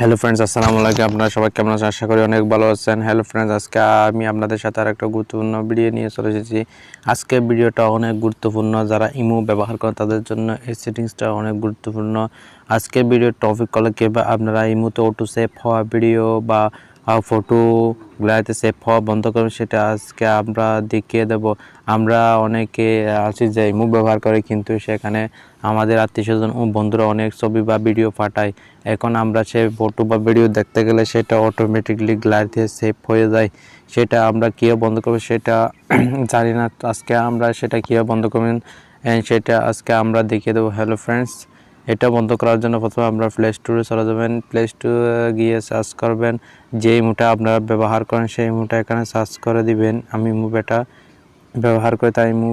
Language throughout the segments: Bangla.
হ্যালো ফ্রেন্ডস, আসসালামু আলাইকুম। আপনারা সবাই কেমন আছেন? আশা করি অনেক ভালো আছেন। হ্যালো ফ্রেন্ডস, আজকে আমি আপনাদের সাথে আরেকটা গুরুত্বপূর্ণ ভিডিও নিয়ে চলে এসেছি। আজকে ভিডিওটা অনেক গুরুত্বপূর্ণ, যারা ইমো ব্যবহার করে তাদের জন্য এই সেটিংসটা অনেক গুরুত্বপূর্ণ। আজকে ভিডিওর টপিক হলো কিভাবে আপনারা ইমোতে অটো সেভ হওয়া ভিডিও বা ফটো গুলাতে সেভ হওয়া বন্ধ করবেন, সেটা আজকে আমরা দেখিয়ে দেব। আমরা অনেকে আছি যে ইমো ব্যবহার করে, কিন্তু সেখানে আমাদের আত্মীয়স্বজন ও বন্ধুরা অনেক ছবি বা ভিডিও পাঠায়। এখন আমরা সেই ফটো বা ভিডিও দেখতে গেলে সেটা অটোমেটিকলি গ্যালারিতে সেভ হয়ে যায়। সেটা আমরা কীভাবে বন্ধ করবো সেটা জানি না। আজকে আমরা সেটা কীভাবে বন্ধ করবেন সেটা আজকে আমরা দেখিয়ে দেবো। হ্যালো ফ্রেন্ডস, এটা বন্ধ করার জন্য প্রথমে আমরা প্লে স্টোরে চলে যাবেন। প্লে স্টোরে গিয়ে সার্চ করবেন যে ইমোটা আপনারা ব্যবহার করেন, সেই ইমোটা এখানে সার্চ করে দিবেন। আমি ইমো বেটা ব্যবহার করে তাই ইমো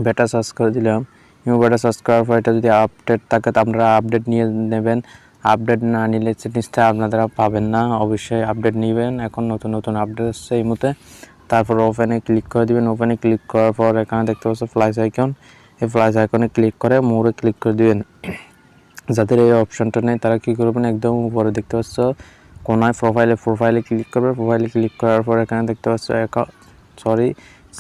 বেটা সার্চ করে দিলাম। ইমো বেটা সার্চ করার পর এটা যদি আপডেট থাকে তো আপনারা আপডেট নিয়ে নেবেন। আপডেট না নিলে সেটিংসটা আপনারা পাবেন না, অবশ্যই আপডেট নেবেন। এখন নতুন নতুন আপডেট আসছে এই মুহূর্তে। তারপর ওপেনে ক্লিক করে দিবেন। ওপেনে ক্লিক করার পর এখানে দেখতে পাচ্ছেন ফ্লাইস আইকন, এই ফ্লাইস আইকনে ক্লিক করে মোরে ক্লিক করে দিবেন। যাদের এই অপশনটা নেই তারা কী করবেন, একদম উপরে দেখতে পাচ্ছ কোনায় প্রোফাইলে ক্লিক করবে। প্রোফাইলে ক্লিক করার পর এখানে দেখতে পাচ্ছ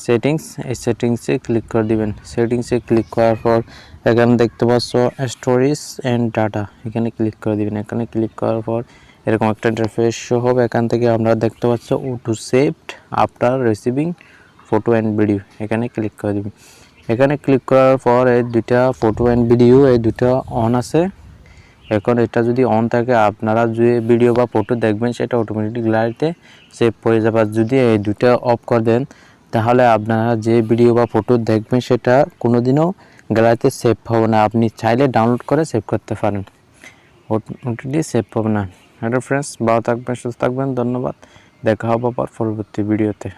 সেটিংস, এই সেটিংসে ক্লিক করে দিবেন। সেটিংসে ক্লিক করার পর এখানে দেখতে পাচ্ছ স্টোরেজ অ্যান্ড ডাটা, এখানে ক্লিক করে দিবেন। এখানে ক্লিক করার পর এরকম একটা ইন্টারফেস শো হবে। এখান থেকে আমরা দেখতে পাচ্ছ auto saved after receiving photo and video, এখানে ক্লিক করে দিবেন। এখানে ক্লিক করার পর এই দুইটা ফটো অ্যান্ড ভিডিও এই দুটো অন আছে। এখন এটা যদি অন থাকে আপনারা যে ভিডিও বা ফটো দেখবেন সেটা অটোমেটিক গ্যালারিতে সেভ হয়ে যাবে। যদি এই দুটো অফ করে দেন তাহলে আপনারা যে ভিডিও বা ফটো দেখবেন সেটা কোনোদিনও গ্যালারিতে সেভ হবে না। আপনি চাইলে ডাউনলোড করে সেভ করতে পারেন, অটোমেটিকলি সেভ হবে না। হ্যালো ফ্রেন্ডস, ভালো থাকবেন, সুস্থ থাকবেন, ধন্যবাদ। দেখা হবে আবার পরবর্তী ভিডিওতে।